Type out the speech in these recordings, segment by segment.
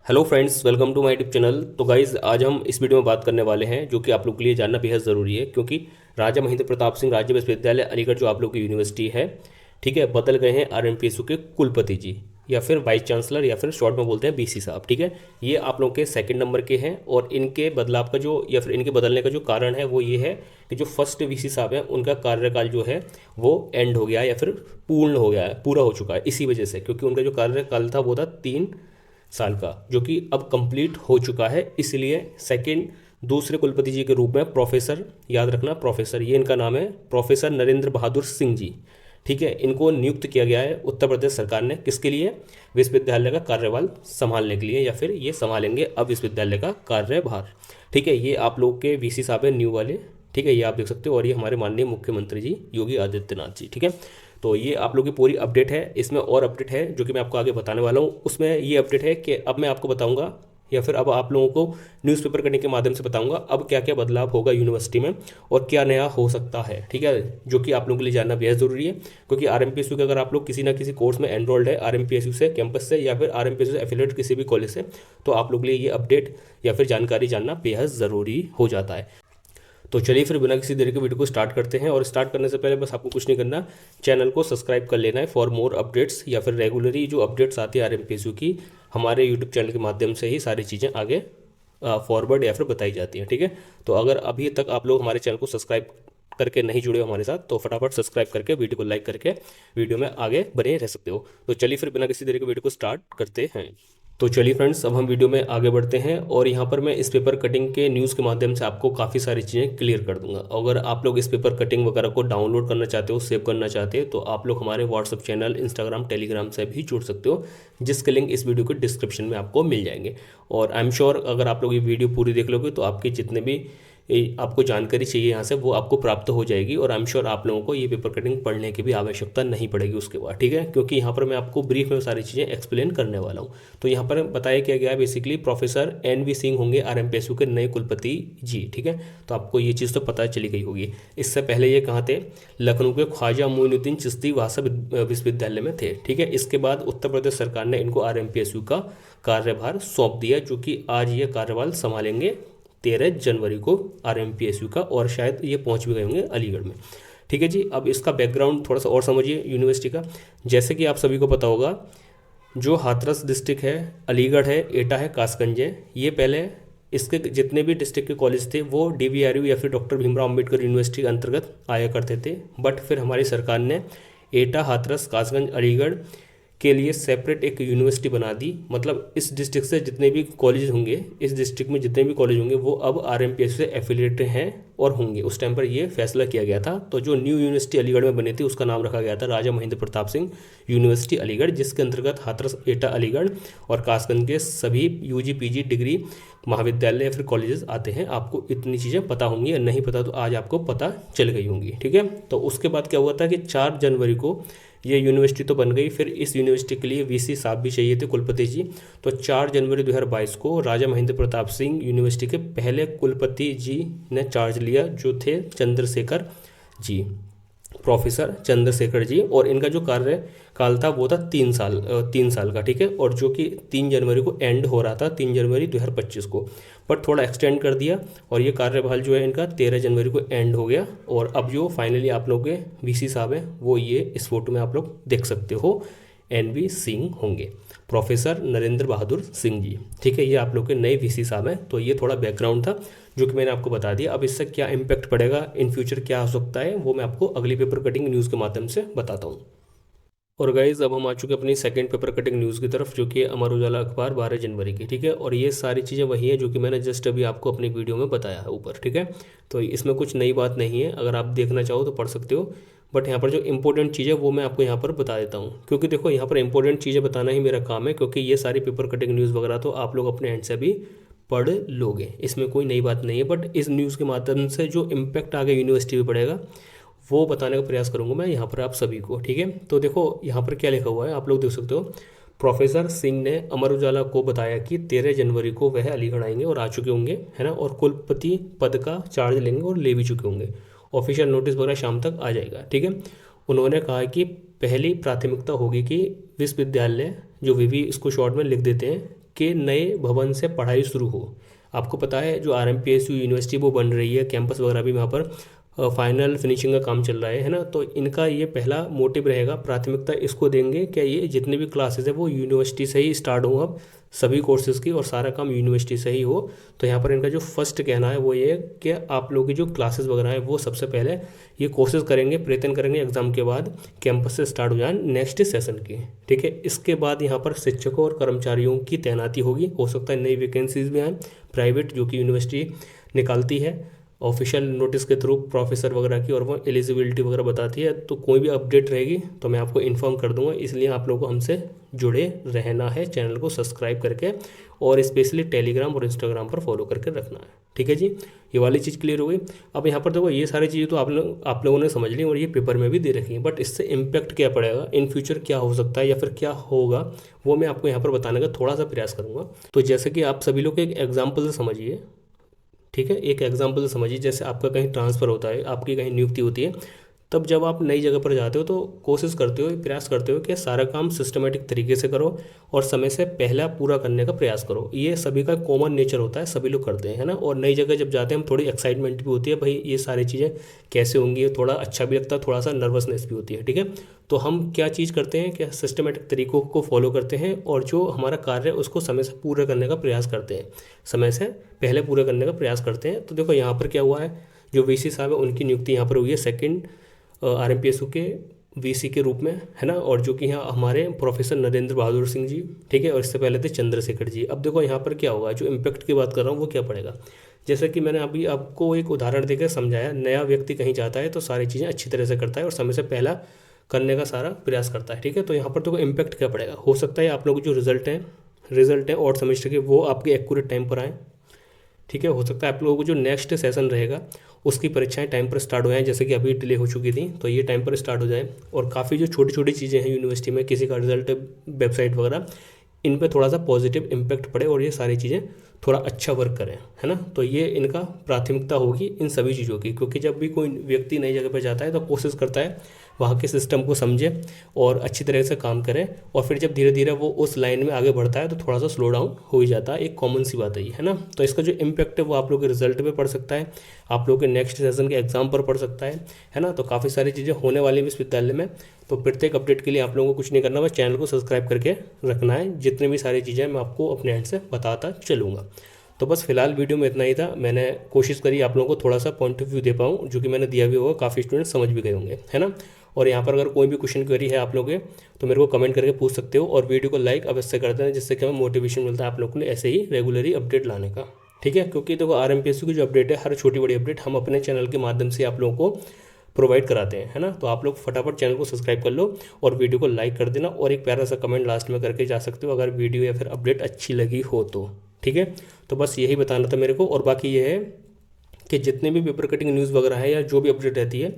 Hello friends, welcome to my YouTube channel. तो guys, आज हम इस वीडियो में बात करने वाले हैं जो कि आप लोग के लिए जानना बेहद ज़रूरी है, क्योंकि राजा महेंद्र प्रताप सिंह राज्य विश्वविद्यालय अलीगढ़ जो आप लोग की यूनिवर्सिटी है, ठीक है, बदल गए हैं आरएमपीएसयू के कुलपति जी, या फिर वाइस चांसलर, या फिर शॉर्ट में बोलते हैं बीसी साहब। ठीक है, ये आप लोग के सेकंड नंबर के हैं और इनके बदलाव का जो या फिर इनके बदलने का जो कारण है वो ये है कि जो फर्स्ट वीसी साहब हैं उनका कार्यकाल जो है वो एंड हो गया है या फिर पूर्ण हो गया है, पूरा हो चुका है। इसी वजह से, क्योंकि उनका जो कार्यकाल था वो था 3 साल का, जो कि अब कंप्लीट हो चुका है। इसलिए सेकंड दूसरे कुलपति जी के रूप में प्रोफेसर, याद रखना प्रोफेसर, ये इनका नाम है, प्रोफेसर नरेंद्र बहादुर सिंह जी, ठीक है, इनको नियुक्त किया गया है उत्तर प्रदेश सरकार ने। किसके लिए? विश्वविद्यालय का कार्यभार संभालने के लिए, या फिर ये संभालेंगे अब विश्वविद्यालय का कार्यभार। ठीक है, ये आप लोग के वीसी साहब है न्यू वाले, ठीक है, ये आप देख सकते हो, और ये हमारे माननीय मुख्यमंत्री जी योगी आदित्यनाथ जी। ठीक है, तो ये आप लोगों की पूरी अपडेट है। इसमें और अपडेट है जो कि मैं आपको आगे बताने वाला हूँ। उसमें ये अपडेट है कि अब मैं आपको बताऊंगा, या फिर अब आप लोगों को न्यूज़पेपर कटिंग के माध्यम से बताऊंगा अब क्या क्या बदलाव होगा यूनिवर्सिटी में और क्या नया हो सकता है। ठीक है, जो कि आप लोगों के लिए जानना बेहद ज़रूरी है, क्योंकि आरएमपीएसयू के अगर आप लोग किसी ना किसी कोर्स में एनरोल्ड है आरएमपीएसयू से कैंपस से, या फिर आरएमपीएसयू से एफिलेट किसी भी कॉलेज से, तो आप लोग के लिए ये अपडेट या फिर जानकारी जानना बेहद ज़रूरी हो जाता है। तो चलिए फिर बिना किसी देरी के वीडियो को स्टार्ट करते हैं। और स्टार्ट करने से पहले बस आपको कुछ नहीं करना, चैनल को सब्सक्राइब कर लेना है फॉर मोर अपडेट्स, या फिर रेगुलरली जो अपडेट्स आती है आरएमपीएसयू की, हमारे यूट्यूब चैनल के माध्यम से ही सारी चीज़ें आगे फॉरवर्ड या फिर बताई जाती हैं। ठीक है, तो अगर अभी तक आप लोग हमारे चैनल को सब्सक्राइब करके नहीं जुड़े हो हमारे साथ, तो फटाफट सब्सक्राइब करके वीडियो को लाइक करके वीडियो में आगे बने रह सकते हो। तो चलिए फिर बिना किसी देरी के वीडियो को स्टार्ट करते हैं। तो चलिए फ्रेंड्स, अब हम वीडियो में आगे बढ़ते हैं, और यहाँ पर मैं इस पेपर कटिंग के न्यूज़ के माध्यम से आपको काफ़ी सारी चीज़ें क्लियर कर दूंगा। अगर आप लोग इस पेपर कटिंग वगैरह को डाउनलोड करना चाहते हो, सेव करना चाहते हो, तो आप लोग हमारे व्हाट्सअप चैनल, इंस्टाग्राम, टेलीग्राम से भी जुड़ सकते हो, जिसके लिंक इस वीडियो के डिस्क्रिप्शन में आपको मिल जाएंगे। और आई एम श्योर अगर आप लोग ये वीडियो पूरी देख लोगे तो आपके जितने भी आपको जानकारी चाहिए यहाँ से वो आपको प्राप्त हो जाएगी, और आई एम श्योर आप लोगों को ये पेपर कटिंग पढ़ने की भी आवश्यकता नहीं पड़ेगी उसके बाद। ठीक है, क्योंकि यहाँ पर मैं आपको ब्रीफ में सारी चीज़ें एक्सप्लेन करने वाला हूँ। तो यहाँ पर बताया क्या गया है, बेसिकली प्रोफेसर एन.वी. सिंह होंगे आरएमपीएसयू के नए कुलपति जी। ठीक है, तो आपको ये चीज़ तो पता चली गई होगी। इससे पहले ये कहाँ थे? लखनऊ के ख्वाजा मोइनुद्दीन चिश्ती वासा विश्वविद्यालय में थे। ठीक है, इसके बाद उत्तर प्रदेश सरकार ने इनको आरएमपीएसयू का कार्यभार सौंप दिया, जो कि आज ये कार्यभार संभालेंगे 13 जनवरी को आरएमपीएसयू का, और शायद ये पहुंच भी गए होंगे अलीगढ़ में। ठीक है जी, अब इसका बैकग्राउंड थोड़ा सा और समझिए यूनिवर्सिटी का। जैसे कि आप सभी को पता होगा, जो हाथरस डिस्ट्रिक्ट है, अलीगढ़ है, एटा है, कासगंज है, ये पहले इसके जितने भी डिस्ट्रिक्ट के कॉलेज थे वो डीवीआरयू या फिर डॉक्टर भीमराव अम्बेडकर यूनिवर्सिटी के अंतर्गत आया करते थे। बट फिर हमारी सरकार ने एटा, हाथरस, कासगंज, अलीगढ़ के लिए सेपरेट एक यूनिवर्सिटी बना दी। मतलब इस डिस्ट्रिक्ट से जितने भी कॉलेज होंगे, इस डिस्ट्रिक्ट में जितने भी कॉलेज होंगे, वो अब आरएमपीएस से एफिलिएटेड हैं और होंगे। उस टाइम पर ये फैसला किया गया था। तो जो न्यू यूनिवर्सिटी अलीगढ़ में बनी थी उसका नाम रखा गया था राजा महेंद्र प्रताप सिंह यूनिवर्सिटी अलीगढ़, जिसके अंतर्गत हाथरस, एटा, अलीगढ़ और कासगंज के सभी यूजी पीजी डिग्री महाविद्यालय या फिर कॉलेजेस आते हैं। आपको इतनी चीज़ें पता होंगी, या नहीं पता तो आज आपको पता चल गई होंगी। ठीक है, तो उसके बाद क्या हुआ था कि 4 जनवरी को ये यूनिवर्सिटी तो बन गई। फिर इस यूनिवर्सिटी के लिए वीसी साहब भी चाहिए थे, कुलपति जी। तो 4 जनवरी 2022 को राजा महेंद्र प्रताप सिंह यूनिवर्सिटी के पहले कुलपति जी ने चार्ज लिया, जो थे चंद्रशेखर जी, प्रोफेसर चंद्रशेखर जी। और इनका जो कार्यकाल था वो था 3 साल का। ठीक है, और जो कि 3 जनवरी को एंड हो रहा था, 3 जनवरी 2025 को, पर थोड़ा एक्सटेंड कर दिया, और ये कार्यभार जो है इनका 13 जनवरी को एंड हो गया। और अब जो फाइनली आप लोग के वीसी साहब हैं वो ये इस फोटो में आप लोग देख सकते हो, एन.वी. सिंह होंगे, प्रोफेसर नरेंद्र बहादुर सिंह जी। ठीक है, ये आप लोग के नए वीसी साहब हैं। तो ये थोड़ा बैकग्राउंड था जो कि मैंने आपको बता दिया। अब इससे क्या इम्पैक्ट पड़ेगा, इन फ्यूचर क्या हो सकता है, वो मैं आपको अगली पेपर कटिंग न्यूज़ के माध्यम से बताता हूँ। और गाइज, अब हम आ चुके हैं अपनी सेकंड पेपर कटिंग न्यूज़ की तरफ, जो कि अमर उजाला अखबार 12 जनवरी की। ठीक है, और ये सारी चीज़ें वही है जो कि मैंने जस्ट अभी आपको अपनी वीडियो में बताया है ऊपर। ठीक है, तो इसमें कुछ नई बात नहीं है, अगर आप देखना चाहो तो पढ़ सकते हो। बट यहाँ पर जो इंपॉर्टेंट चीज़ है वो मैं आपको यहाँ पर बता देता हूँ, क्योंकि देखो यहाँ पर इंपॉर्टेंट चीज़ें बताना ही मेरा काम है, क्योंकि ये सारी पेपर कटिंग न्यूज़ वगैरह तो आप लोग अपने एंड से भी पढ़ लोगे, इसमें कोई नई बात नहीं है। बट इस न्यूज़ के माध्यम से जो इम्पैक्ट आगे यूनिवर्सिटी में पड़ेगा वो बताने का प्रयास करूंगा मैं यहाँ पर आप सभी को। ठीक है, तो देखो यहाँ पर क्या लिखा हुआ है, आप लोग देख सकते हो। प्रोफेसर सिंह ने अमर उजाला को बताया कि 13 जनवरी को वह अलीगढ़ आएंगे और आ चुके होंगे, है ना, और कुलपति पद का चार्ज लेंगे और ले भी चुके होंगे। ऑफिशियल नोटिस वगैरह शाम तक आ जाएगा। ठीक है, उन्होंने कहा कि पहली प्राथमिकता होगी कि विश्वविद्यालय, जो वीवी इसको शॉर्ट में लिख देते हैं, के नए भवन से पढ़ाई शुरू हो। आपको पता है जो RMPSU यूनिवर्सिटी वो बन रही है, कैंपस वगैरह भी वहाँ पर फाइनल फिनिशिंग का काम चल रहा है ना। तो इनका ये पहला मोटिव रहेगा, प्राथमिकता इसको देंगे कि ये जितने भी क्लासेस है वो यूनिवर्सिटी से ही स्टार्ट हो, अब सभी कोर्सेज़ की, और सारा काम यूनिवर्सिटी से ही हो। तो यहाँ पर इनका जो फर्स्ट कहना है वो ये है कि आप लोगों की जो क्लासेस वगैरह है वो सबसे पहले ये कोर्सेज करेंगे, प्रयत्न करेंगे एग्जाम के बाद कैंपस से स्टार्ट हो जाए नेक्स्ट सेशन की। ठीक है, इसके बाद यहाँ पर शिक्षकों और कर्मचारियों की तैनाती होगी। हो सकता है नई वैकेंसीज भी आएँ प्राइवेट, जो कि यूनिवर्सिटी निकालती है ऑफिशियल नोटिस के थ्रू प्रोफेसर वगैरह की, और वो एलिजिबिलिटी वगैरह बताती है। तो कोई भी अपडेट रहेगी तो मैं आपको इन्फॉर्म कर दूंगा, इसलिए आप लोगों को हमसे जुड़े रहना है, चैनल को सब्सक्राइब करके, और स्पेशली टेलीग्राम और इंस्टाग्राम पर फॉलो करके रखना है। ठीक है जी, ये वाली चीज़ क्लियर हो गई। अब यहाँ पर देखो ये सारी चीज़ें तो आप लोगों ने समझ ली और ये पेपर में भी दे रखी है, बट इससे इम्पैक्ट क्या पड़ेगा, इन फ्यूचर क्या हो सकता है या फिर क्या होगा, वो मैं आपको यहाँ पर बताने का थोड़ा सा प्रयास करूँगा। तो जैसे कि आप सभी लोग एक एग्जाम्पल से समझिए। ठीक है, एक एग्जाम्पल समझिए, जैसे आपका कहीं ट्रांसफ़र होता है, आपकी कहीं नियुक्ति होती है, तब जब आप नई जगह पर जाते हो तो कोशिश करते हो, प्रयास करते हो कि सारा काम सिस्टमेटिक तरीके से करो और समय से पहला पूरा करने का प्रयास करो। ये सभी का कॉमन नेचर होता है, सभी लोग करते हैं, है ना। और नई जगह जब जाते हैं हम, थोड़ी एक्साइटमेंट भी होती है, भाई ये सारी चीज़ें कैसे होंगी, थोड़ा अच्छा भी लगता है, थोड़ा सा नर्वसनेस भी होती है। ठीक है, तो हम क्या चीज़ करते हैं कि सिस्टमेटिक तरीकों को फॉलो करते हैं और जो हमारा कार्य है उसको समय से पूरा करने का प्रयास करते हैं, समय से पहले पूरा करने का प्रयास करते हैं। तो देखो यहाँ पर क्या हुआ है, जो VC साहब है उनकी नियुक्ति यहाँ पर हुई है सेकंड RMPSU के VC के रूप में, है ना। और जो कि यहाँ हमारे प्रोफेसर नरेंद्र बहादुर सिंह जी, ठीक है, और इससे पहले थे चंद्रशेखर जी। अब देखो यहाँ पर क्या होगा, जो इम्पैक्ट की बात कर रहा हूँ वो क्या पड़ेगा। जैसे कि मैंने अभी आपको एक उदाहरण देकर समझाया, नया व्यक्ति कहीं जाता है तो सारी चीज़ें अच्छी तरह से करता है और समय से पहला करने का सारा प्रयास करता है। ठीक है, तो यहाँ पर देखो इम्पैक्ट क्या पड़ेगा, हो सकता है आप लोग जो रिजल्ट हैं और सेमेस्टर के वो आपके एक्यूरेट टाइम पर आएँ। ठीक है, हो सकता है आप लोगों को जो नेक्स्ट सेशन रहेगा उसकी परीक्षाएं टाइम पर स्टार्ट हो जाएँ, जैसे कि अभी डिले हो चुकी थी, तो ये टाइम पर स्टार्ट हो जाए। और काफ़ी जो छोटी छोटी चीज़ें हैं यूनिवर्सिटी में, किसी का रिजल्ट, वेबसाइट वगैरह, इन पे थोड़ा सा पॉजिटिव इम्पैक्ट पड़े और ये सारी चीज़ें थोड़ा अच्छा वर्क करें, है ना। तो ये इनका प्राथमिकता होगी इन सभी चीज़ों की, क्योंकि जब भी कोई व्यक्ति नई जगह पर जाता है तो कोशिश करता है वहाँ के सिस्टम को समझे और अच्छी तरह से काम करे, और फिर जब धीरे धीरे वो उस लाइन में आगे बढ़ता है तो थोड़ा सा स्लो डाउन हो ही जाता है, एक कॉमन सी बात है ना। तो इसका जो इम्पैक्ट है वो आप लोग के रिजल्ट पे पड़ सकता है, आप लोग के नेक्स्ट सेशन के एग्जाम पर पड़ सकता है ना। तो काफ़ी सारी चीज़ें होने वाली हैं विश्वविद्यालय में। तो प्रत्येक अपडेट के लिए आप लोगों को कुछ नहीं करना, बस चैनल को सब्सक्राइब करके रखना है। जितने भी सारी चीज़ें मैं आपको अपने एंड से बताता चलूँगा। तो बस फिलहाल वीडियो में इतना ही था। मैंने कोशिश करी आप लोगों को थोड़ा सा पॉइंट ऑफ व्यू दे पाऊँ, जो कि मैंने दिया भी होगा, काफ़ी स्टूडेंट समझ भी गए होंगे, है ना। और यहाँ पर अगर कोई भी क्वेश्चन क्वेरी है आप लोगों के, तो मेरे को कमेंट करके पूछ सकते हो, और वीडियो को लाइक अवश्य कर देना, जिससे कि हमें मोटिवेशन मिलता है आप लोगों को ऐसे ही रेगुलरली अपडेट लाने का। ठीक है, क्योंकि देखो RMPSU की जो अपडेट है, हर छोटी बड़ी अपडेट हम अपने चैनल के माध्यम से आप लोगों को प्रोवाइड कराते हैं, है ना। तो आप लोग फटाफट चैनल को सब्सक्राइब कर लो और वीडियो को लाइक कर देना, और एक प्यारा सा कमेंट लास्ट में करके जा सकते हो अगर वीडियो या फिर अपडेट अच्छी लगी हो तो। ठीक है, तो बस यही बताना था मेरे को। और बाकी ये है कि जितने भी पेपर कटिंग न्यूज़ वगैरह है या जो भी अपडेट रहती है,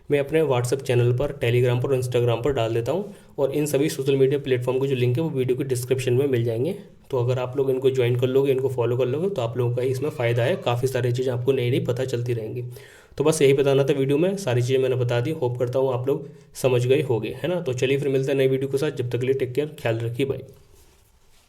मैं अपने व्हाट्सअप चैनल पर, टेलीग्राम पर और इंस्टाग्राम पर डाल देता हूँ, और इन सभी सोशल मीडिया प्लेटफॉर्म के जो लिंक है वो वीडियो के डिस्क्रिप्शन में मिल जाएंगे। तो अगर आप लोग इनको ज्वाइन कर लोगे, इनको फॉलो कर लोगे, तो आप लोगों का इसमें फ़ायदा है, काफ़ी सारी चीज़ें आपको नई नई पता चलती रहेंगी। तो बस यही बताना था वीडियो में, सारी चीज़ें मैंने बता दी, होप करता हूँ आप लोग समझ गए होंगे, है ना। तो चलिए फिर मिलते हैं नई वीडियो के साथ, जब तक के लिए टेक केयर, ख्याल रखिए, बाय।